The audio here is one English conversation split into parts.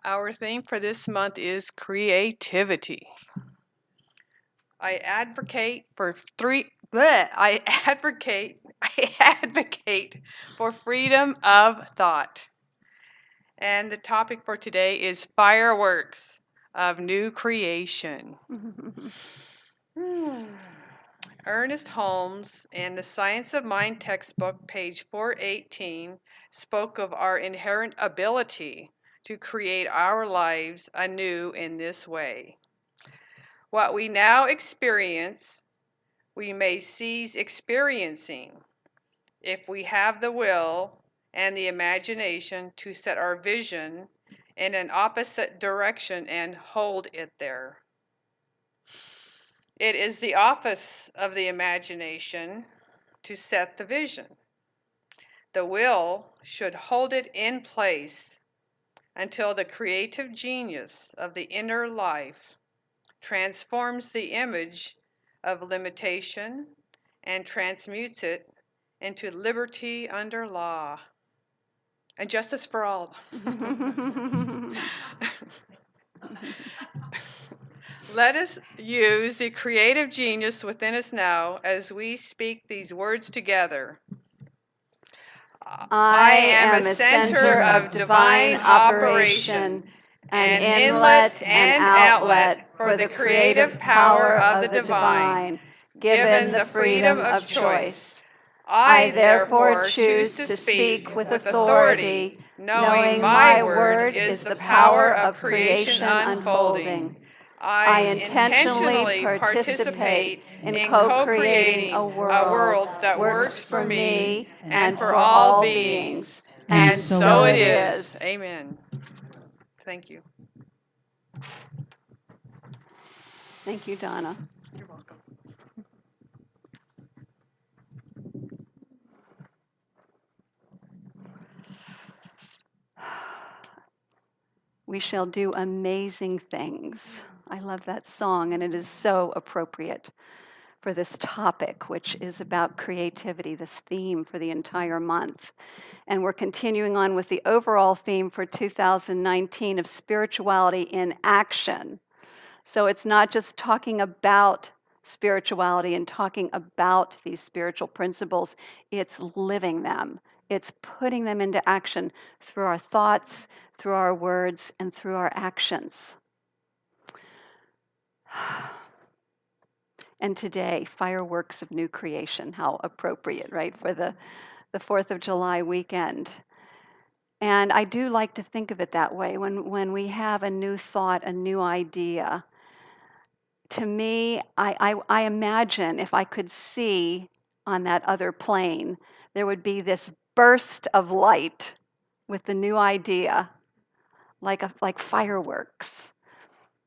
Our theme for this month is creativity. I advocate for three. Bleh, I advocate for freedom of thought. And the topic for today is fireworks of new creation. Ernest Holmes in the Science of Mind textbook, page 418, spoke of our inherent ability to create our lives anew in this way. What we now experience, we may cease experiencing if we have the will and the imagination to set our vision in an opposite direction and hold it there. It is the office of the imagination to set the vision. The will should hold it in place until the creative genius of the inner life transforms the image of limitation and transmutes it into liberty under law and justice for all. Let us use the creative genius within us now as we speak these words together. I am a center of divine operation, an inlet and outlet for the creative power of the divine, given the freedom of choice. I therefore choose to speak with authority, knowing my word is the power of creation unfolding. I intentionally participate in co-creating a world that works for me and for all beings. And so it is. Amen. Thank you. Thank you, Donna. You're welcome. We shall do amazing things. I love that song, and it is so appropriate for this topic, which is about creativity, this theme for the entire month. And we're continuing on with the overall theme for 2019 of spirituality in action. So it's not just talking about spirituality and talking about these spiritual principles, it's living them. It's putting them into action through our thoughts, through our words, and through our actions. And today, fireworks of new creation. How appropriate, right, for the 4th of July weekend. And I do like to think of it that way. When we have a new thought, a new idea, to me, I imagine if I could see on that other plane, there would be this burst of light with the new idea, like fireworks.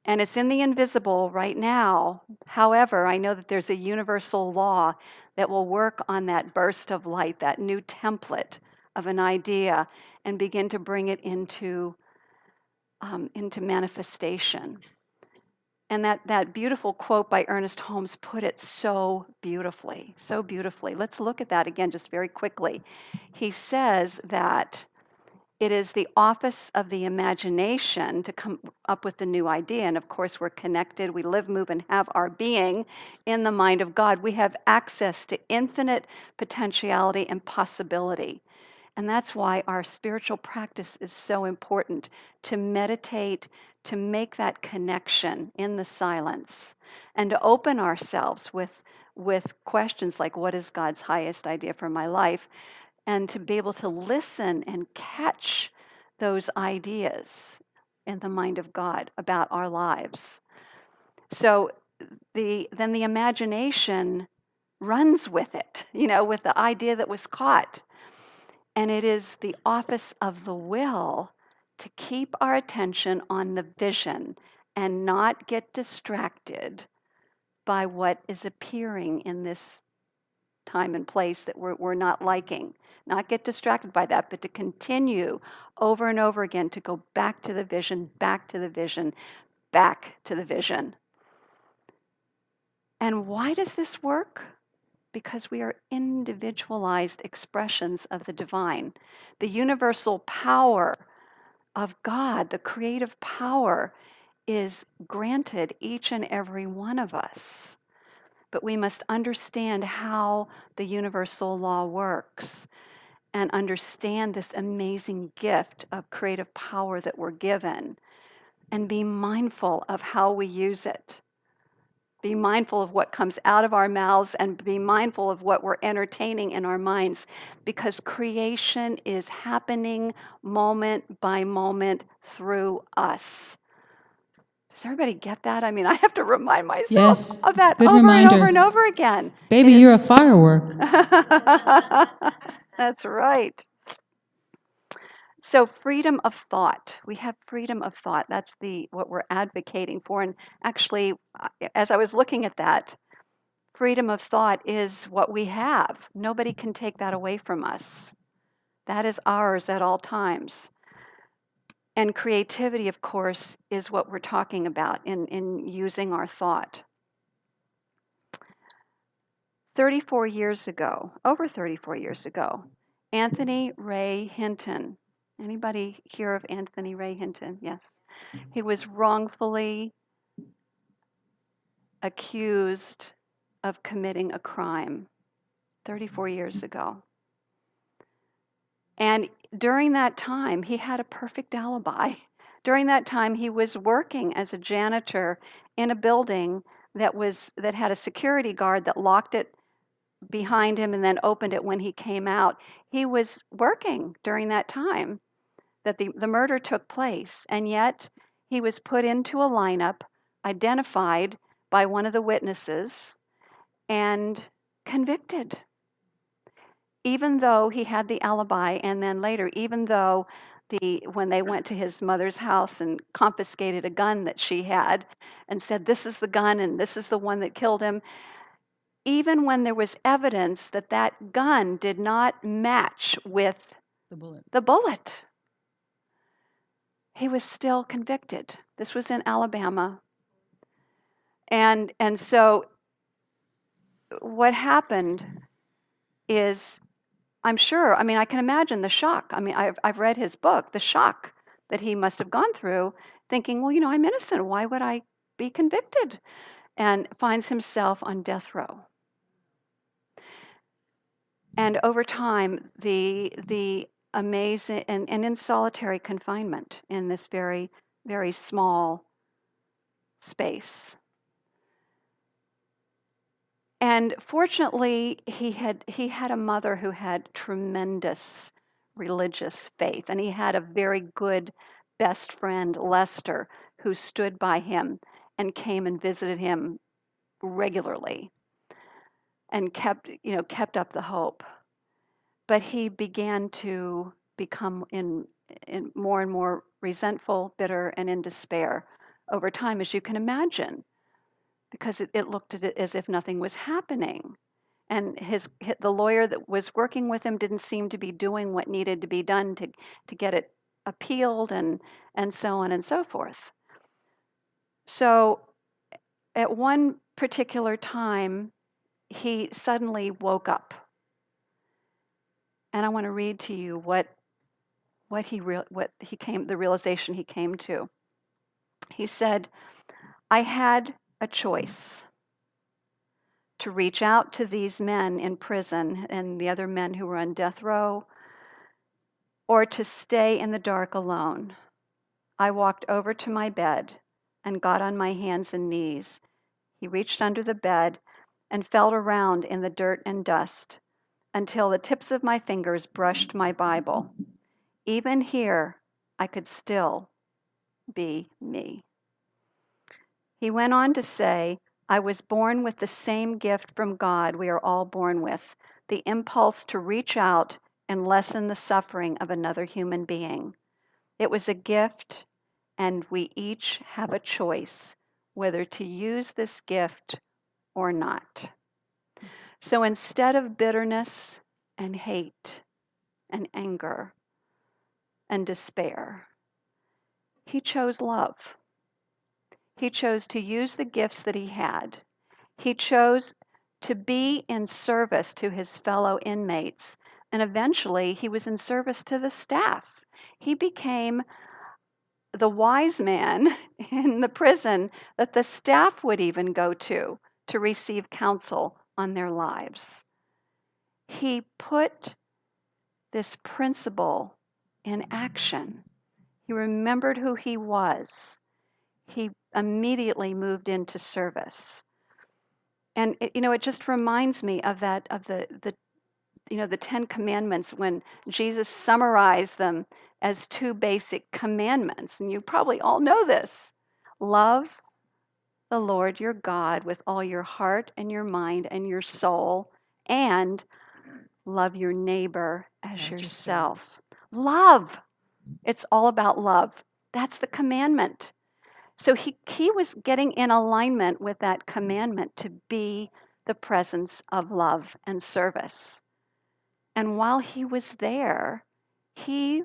And it's in the invisible right now. However, I know that there's a universal law that will work on that burst of light, that new template of an idea, and begin to bring it into manifestation. And that beautiful quote by Ernest Holmes put it so beautifully, so beautifully. Let's look at that again just very quickly. He says that it is the office of the imagination to come up with the new idea. And of course, we're connected. We live, move, and have our being in the mind of God. We have access to infinite potentiality and possibility. And that's why our spiritual practice is so important, to meditate, to make that connection in the silence, and to open ourselves with questions like, what is God's highest idea for my life? And to be able to listen and catch those ideas in the mind of God about our lives. So then the imagination runs with it, with the idea that was caught. And it is the office of the will to keep our attention on the vision and not get distracted by what is appearing in this time and place that we're not liking. Not get distracted by that, but to continue over and over again to go back to the vision, back to the vision, back to the vision. And why does this work? because we are individualized expressions of the divine. The universal power of God, the creative power, is granted each and every one of us. But we must understand how the universal law works and understand this amazing gift of creative power that we're given and be mindful of how we use it. Be mindful of what comes out of our mouths and be mindful of what we're entertaining in our minds, because creation is happening moment by moment through us. Does everybody get that? I mean, I have to remind myself Yes, of it's a that good over and over reminder. and over again. Baby, you're a firework. That's right. So freedom of thought. We have freedom of thought. That's what we're advocating for. And actually, as I was looking at that, freedom of thought is what we have. Nobody can take that away from us. That is ours at all times. And creativity, of course, is what we're talking about in using our thought. 34 years ago, over 34 years ago, Anthony Ray Hinton. Anybody hear of Anthony Ray Hinton? Yes. He was wrongfully accused of committing a crime 34 years ago. And during that time, he had a perfect alibi. During that time, he was working as a janitor in a building that had a security guard that locked it behind him and then opened it when he came out. He was working during that time that the murder took place, and yet he was put into a lineup, identified by one of the witnesses, and convicted. Even though he had the alibi, and then later, even though when they went to his mother's house and confiscated a gun that she had and said, this is the gun and this is the one that killed him, even when there was evidence that that gun did not match with the bullet, he was still convicted. This was in Alabama. And so what happened is, I'm sure, I mean, I can imagine the shock. I mean, I've read his book, the shock that he must have gone through, thinking, well, I'm innocent. Why would I be convicted? And finds himself on death row. And over time, the amazing, and in solitary confinement in this very, very small space. And fortunately, he had a mother who had tremendous religious faith, and he had a very good best friend, Lester, who stood by him and came and visited him regularly and kept up the hope. But he began to become in more and more resentful, bitter, and in despair over time, as you can imagine, because it looked at it as if nothing was happening. And the lawyer that was working with him didn't seem to be doing what needed to be done to get it appealed and so on and so forth. So at one particular time, he suddenly woke up. And I want to read to you the realization he came to. He said, I had a choice to reach out to these men in prison and the other men who were on death row, or to stay in the dark alone. I walked over to my bed and got on my hands and knees. He reached under the bed and felt around in the dirt and dust until the tips of my fingers brushed my Bible. Even here, I could still be me. He went on to say, I was born with the same gift from God we are all born with, the impulse to reach out and lessen the suffering of another human being. It was a gift, and we each have a choice whether to use this gift or not. So instead of bitterness and hate and anger and despair, he chose love. He chose to use the gifts that he had. He chose to be in service to his fellow inmates, and eventually he was in service to the staff. He became the wise man in the prison that the staff would even go to receive counsel on their lives. He put this principle in action. He remembered who he was. He immediately moved into service. And it just reminds me of the 10 commandments when Jesus summarized them as two basic commandments. And you probably all know this. Love the Lord your God with all your heart and your mind and your soul, and love your neighbor as yourself. Love. It's all about love. That's the commandment. So he was getting in alignment with that commandment to be the presence of love and service. And while he was there, he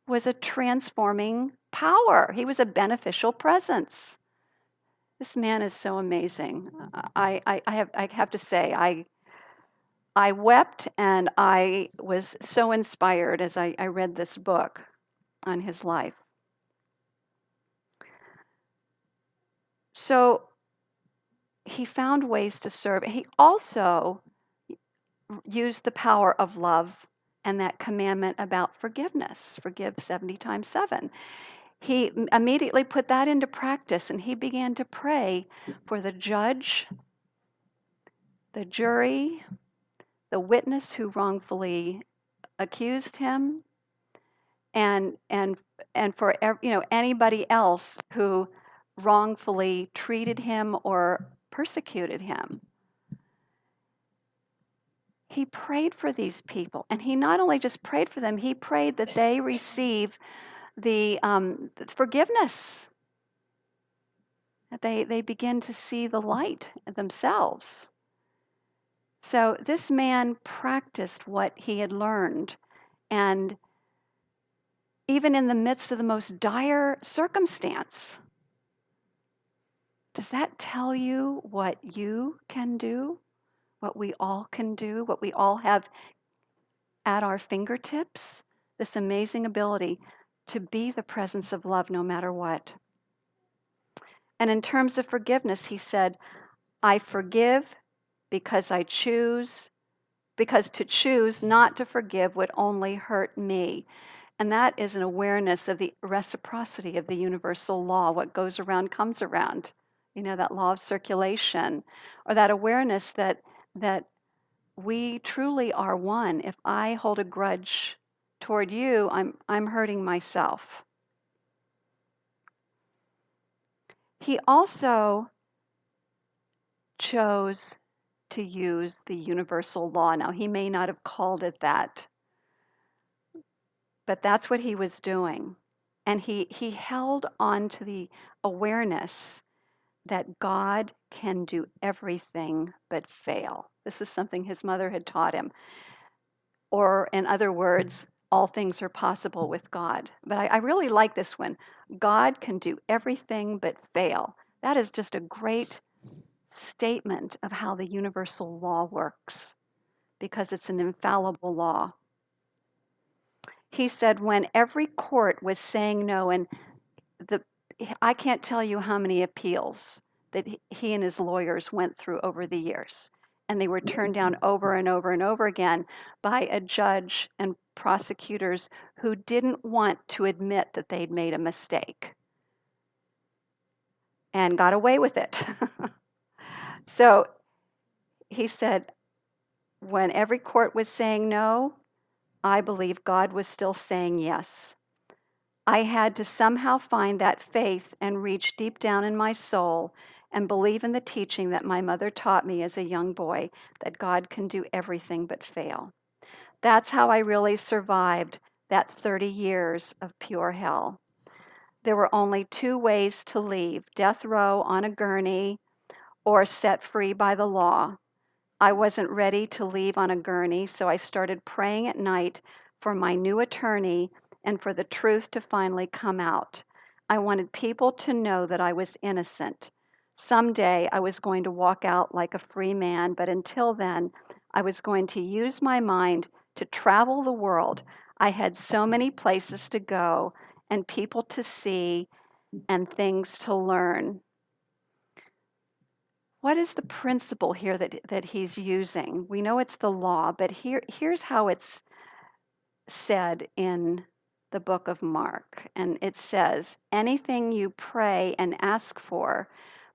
was a transforming power. He was a beneficial presence. This man is so amazing. I have to say, I wept and I was so inspired as I read this book on his life. So he found ways to serve. He also used the power of love and that commandment about forgiveness. Forgive 70 times 7. He immediately put that into practice and he began to pray for the judge, the jury, the witness who wrongfully accused him, and for anybody else who wrongfully treated him or persecuted him. He prayed for these people, and he not only just prayed for them, he prayed that they receive the forgiveness, that they begin to see the light themselves. So this man practiced what he had learned, and even in the midst of the most dire circumstance. Does that tell you what you can do? What we all can do? What we all have at our fingertips? This amazing ability to be the presence of love no matter what. And in terms of forgiveness, he said, I forgive because because to choose not to forgive would only hurt me. And that is an awareness of the reciprocity of the universal law. What goes around comes around. That law of circulation, or that awareness that we truly are one. If I hold a grudge toward you, I'm hurting myself. He also chose to use the universal law. Now, he may not have called it that, but that's what he was doing. And he held on to the awareness that God can do everything but fail. This is something his mother had taught him. Or, in other words, all things are possible with God. But I really like this one. God can do everything but fail. That is just a great statement of how the universal law works, because it's an infallible law. He said when every court was saying no, and I can't tell you how many appeals that he and his lawyers went through over the years, and they were turned down over and over and over again by a judge and prosecutors who didn't want to admit that they'd made a mistake and got away with it. So he said, when every court was saying no, I believe God was still saying yes. I had to somehow find that faith and reach deep down in my soul and believe in the teaching that my mother taught me as a young boy, that God can do everything but fail. That's how I really survived that 30 years of pure hell. There were only two ways to leave: death row on a gurney or set free by the law. I wasn't ready to leave on a gurney, so I started praying at night for my new attorney and for the truth to finally come out. I wanted people to know that I was innocent. Someday I was going to walk out like a free man, but until then, I was going to use my mind to travel the world. I had so many places to go and people to see and things to learn. What is the principle here that he's using? We know it's the law, but here's how it's said in the book of Mark. And it says, anything you pray and ask for,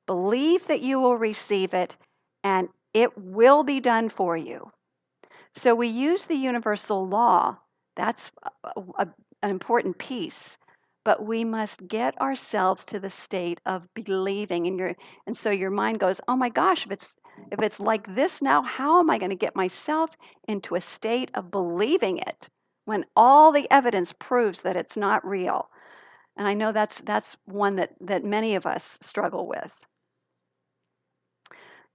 believe that you will receive it and it will be done for you. So we use the universal law. That's an important piece. But we must get ourselves to the state of believing. And so your mind goes, oh my gosh, if it's like this now, how am I going to get myself into a state of believing it when all the evidence proves that it's not real? And I know that's one that many of us struggle with.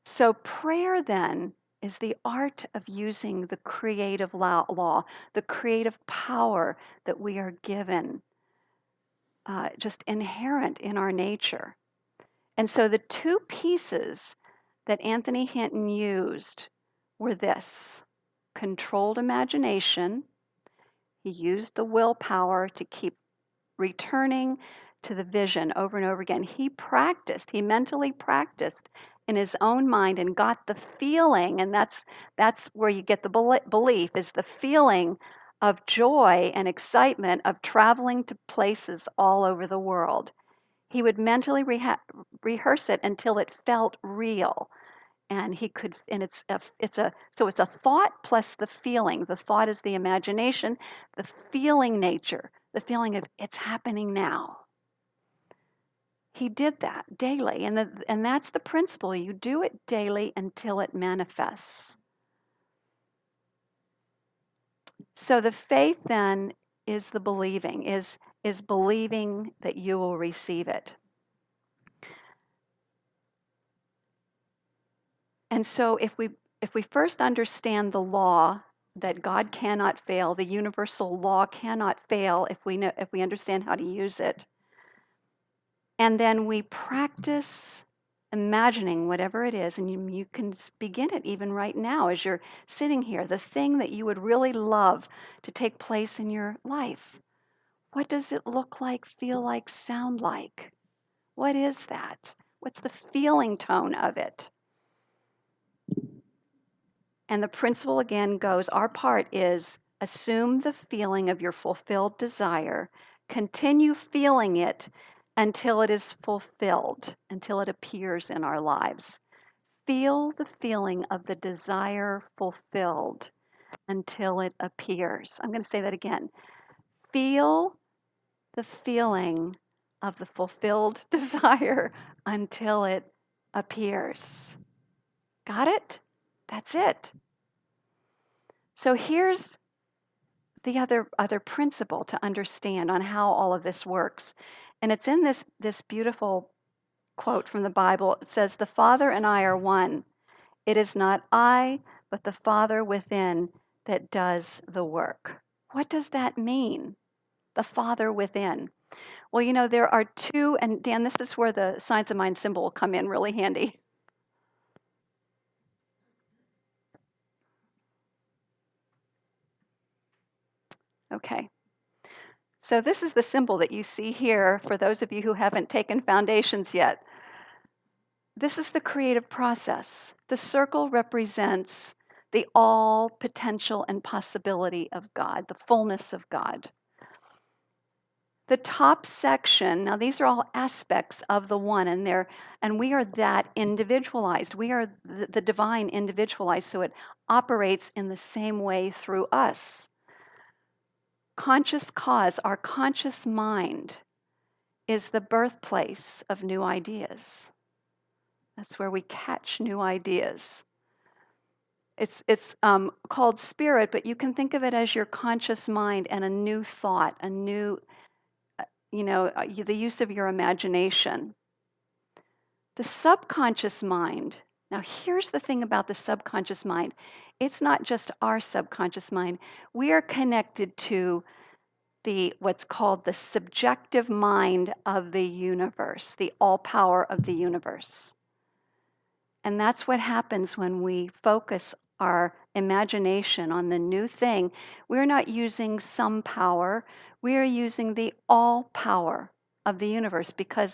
So prayer then is the art of using the creative law, the creative power that we are given, just inherent in our nature. And so the two pieces that Anthony Hinton used were this: controlled imagination. He used the willpower to keep returning to the vision over and over again. He mentally practiced in his own mind and got the feeling, and that's where you get the belief, is the feeling of joy and excitement of traveling to places all over the world. He would mentally rehearse it until it felt real. And he could, and it's a thought plus the feeling. The thought is the imagination, the feeling nature, the feeling of it's happening now. He did that daily, and that's the principle. You do it daily until it manifests. So the faith then is the believing, is believing that you will receive it. And so if we first understand the law that God cannot fail, the universal law cannot fail if we understand how to use it. And then we practice imagining whatever it is, and you can begin it even right now as you're sitting here, the thing that you would really love to take place in your life. What does it look like, feel like, sound like? What is that? What's the feeling tone of it? And the principle again goes, our part is assume the feeling of your fulfilled desire, continue feeling it until it is fulfilled, until it appears in our lives. Feel the feeling of the desire fulfilled until it appears. I'm going to say that again. Feel the feeling of the fulfilled desire until it appears. Got it? That's it. So here's the other principle to understand on how all of this works. And it's in this beautiful quote from the Bible. It says, "The Father and I are one. It is not I, but the Father within that does the work." What does that mean? The Father within. Well, there are two, and Dan, this is where the Science of Mind symbol will come in really handy. Okay. So this is the symbol that you see here for those of you who haven't taken foundations yet. This is the creative process. The circle represents the all potential and possibility of God, the fullness of God. The top section, now these are all aspects of the one, and we are that individualized. We are the divine individualized, so it operates in the same way through us. Conscious cause, our conscious mind, is the birthplace of new ideas. That's where we catch new ideas. It's called spirit, but you can think of it as your conscious mind and a new thought, a new, the use of your imagination. The subconscious mind. Now, here's the thing about the subconscious mind. It's not just our subconscious mind. We are connected to what's called the subjective mind of the universe, the all power of the universe. And that's what happens when we focus our imagination on the new thing. We're not using some power, we are using the all power of the universe because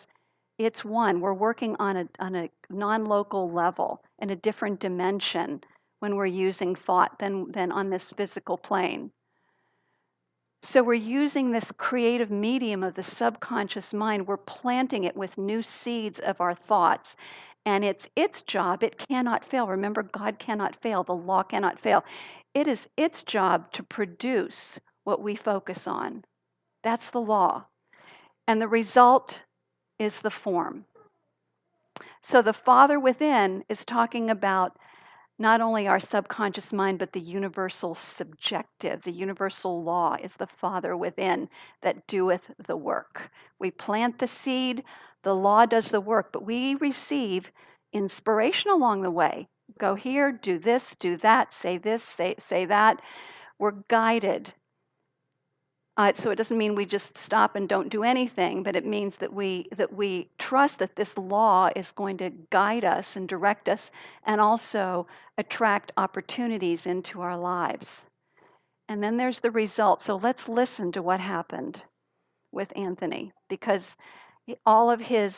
it's one. We're working on a non local level in a different dimension when we're using thought than on this physical plane. So we're using this creative medium of the subconscious mind. We're planting it with new seeds of our thoughts. And it's its job. It cannot fail. Remember, God cannot fail. The law cannot fail. It is its job to produce what we focus on. That's the law. And the result is the form. So the Father within is talking about not only our subconscious mind, but the universal subjective. The universal law is the Father within that doeth the work. We plant the seed, the law does the work, but we receive inspiration along the way. Go here, do that, say this, say that. We're guided. So it doesn't mean we just stop and don't do anything, but it means that we trust that this law is going to guide us and direct us, and also attract opportunities into our lives. And then there's the result. So let's listen to what happened with Anthony, because all of his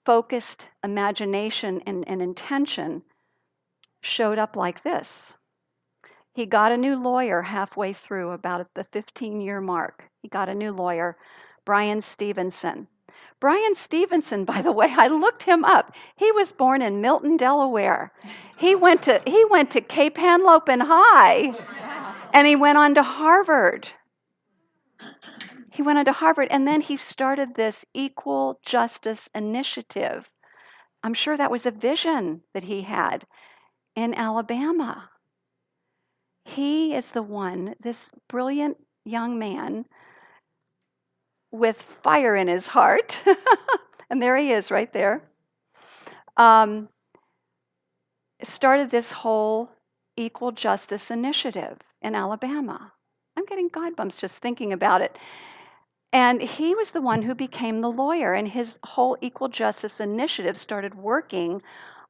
focused imagination and intention showed up like this. He got a new lawyer halfway through, about at the 15-year mark. He got a new lawyer, Brian Stevenson. Brian Stevenson, by the way, I looked him up. He was born in Milton, Delaware. He went to Cape Henlopen High, and he went on to Harvard. He went on to Harvard, and then he started this Equal Justice Initiative. I'm sure that was a vision that he had in Alabama. He is the one, this brilliant young man with fire in his heart, and there he is right there, started this whole Equal Justice Initiative in Alabama. I'm getting God bumps just thinking about it. And he was the one who became the lawyer, and his whole Equal Justice Initiative started working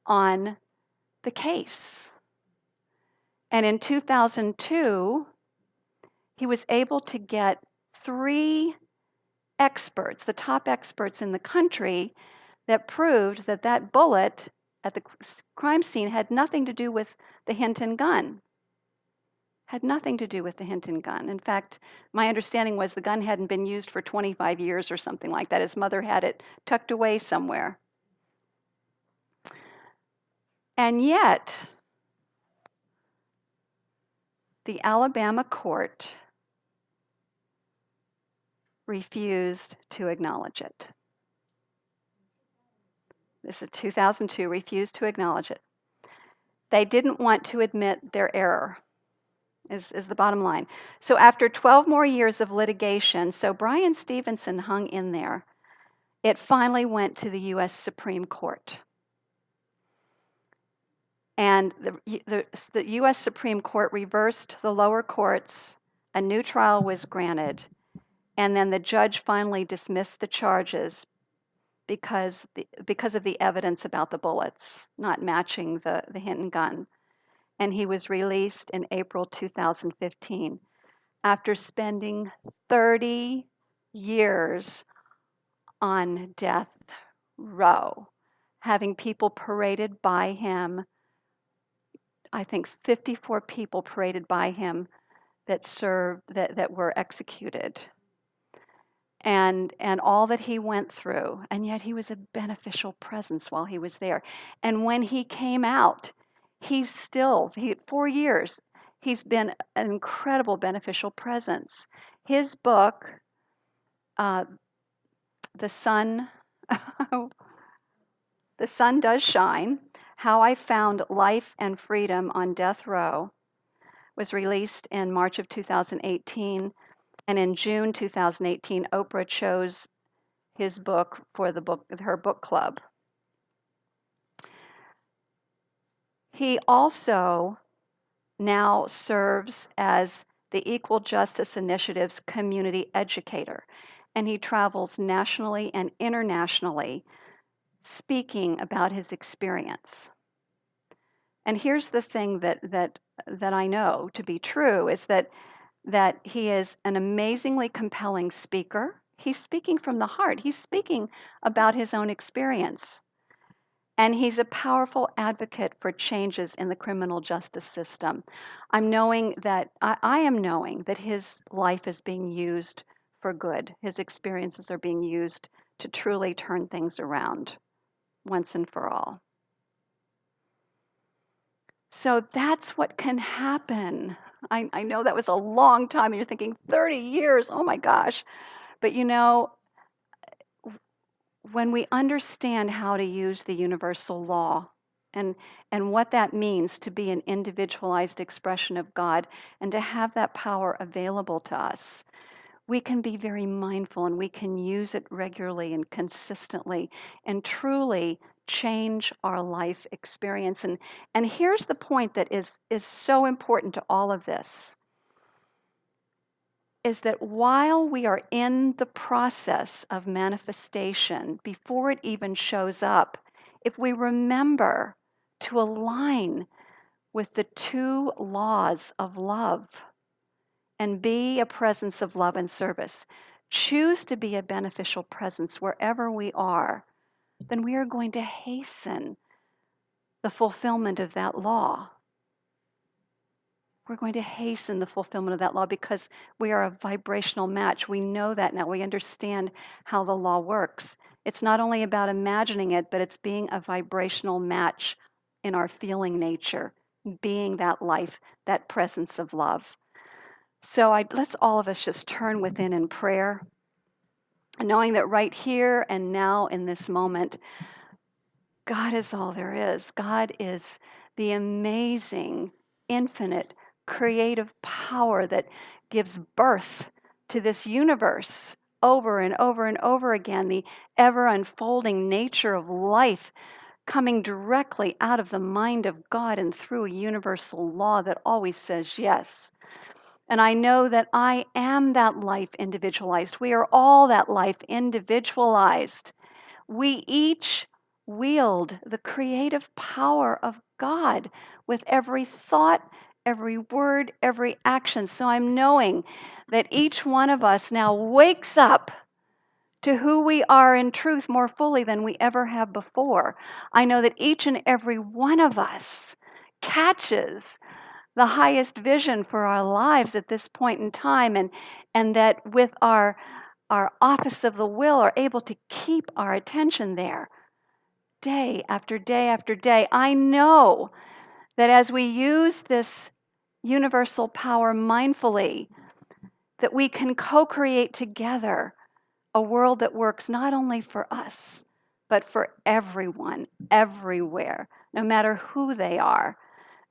on the case. And in 2002, he was able to get 3 experts, the top experts in the country, that proved that that bullet at the crime scene had nothing to do with the Hinton gun. Had nothing to do with the Hinton gun. In fact, my understanding was the gun hadn't been used for 25 years or something like that. His mother had it tucked away somewhere. And yet, the Alabama court refused to acknowledge it. This is 2002, refused to acknowledge it. They didn't want to admit their error, is the bottom line. So after 12 more years of litigation, so Brian Stevenson hung in there, it finally went to the U.S. Supreme Court. And the U.S. Supreme Court reversed the lower courts, a new trial was granted, and then the judge finally dismissed the charges because of the evidence about the bullets not matching the Hinton gun. And he was released in April 2015 after spending 30 years on death row, having people paraded by him. I think 54 people paraded by him that were executed. And all that he went through, and yet he was a beneficial presence while he was there. And when he came out, 4 years, he's been an incredible beneficial presence. His book, The Sun, The Sun Does Shine, How I Found Life and Freedom on Death Row, was released in March of 2018. And in June 2018, Oprah chose his book for her book club. He also now serves as the Equal Justice Initiative's community educator, and he travels nationally and internationally speaking about his experience. And here's the thing that I know to be true is that he is an amazingly compelling speaker. He's speaking from the heart. He's speaking about his own experience. And he's a powerful advocate for changes in the criminal justice system. I am knowing that his life is being used for good. His experiences are being used to truly turn things around once and for all. So that's what can happen. I know that was a long time, and you're thinking 30 years, oh my gosh. But when we understand how to use the universal law and, and what that means to be an individualized expression of God and to have that power available to us, we can be very mindful and we can use it regularly and consistently and truly change our life experience. And here's the point that is so important to all of this is that while we are in the process of manifestation, before it even shows up, if we remember to align with the two laws of love and be a presence of love and service, choose to be a beneficial presence wherever we are, then we are going to hasten the fulfillment of that law. We're going to hasten the fulfillment of that law because we are a vibrational match. We know that now. We understand how the law works. It's not only about imagining it, but it's being a vibrational match in our feeling nature, being that life, that presence of love. So let's all of us just turn within in prayer, knowing that right here and now in this moment, God is all there is. God is the amazing, infinite, creative power that gives birth to this universe over and over and over again, the ever unfolding nature of life coming directly out of the mind of God and through a universal law that always says yes. And I know that I am that life individualized. We are all that life individualized. We each wield the creative power of God with every thought, every word, every action. So I'm knowing that each one of us now wakes up to who we are in truth more fully than we ever have before. I know that each and every one of us catches the highest vision for our lives at this point in time, and that with our office of the will are able to keep our attention there day after day after day. I know that as we use this universal power mindfully, that we can co-create together a world that works not only for us, but for everyone, everywhere, no matter who they are.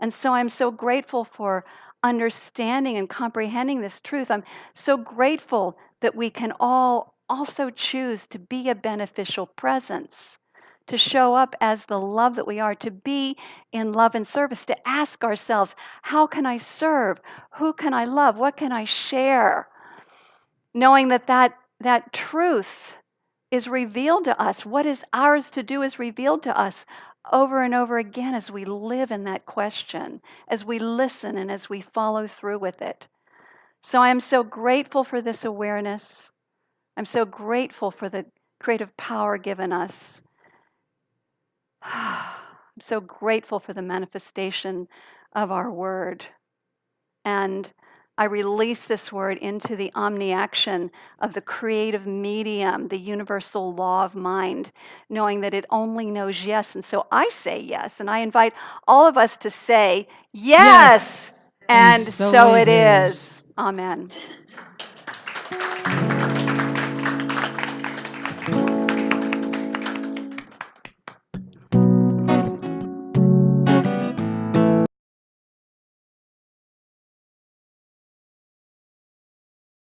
And so I'm so grateful for understanding and comprehending this truth. I'm so grateful that we can all also choose to be a beneficial presence, to show up as the love that we are, to be in love and service, to ask ourselves, how can I serve? Who can I love? What can I share? Knowing that truth is revealed to us. What is ours to do is revealed to us over and over again as we live in that question, as we listen and as we follow through with it. So I am so grateful for this awareness. I'm so grateful for the creative power given us. I'm so grateful for the manifestation of our word. And I release this word into the omni-action of the creative medium, the universal law of mind, knowing that it only knows yes. And so I say yes. And I invite all of us to say yes. Yes. And And so so it it is. is. Amen.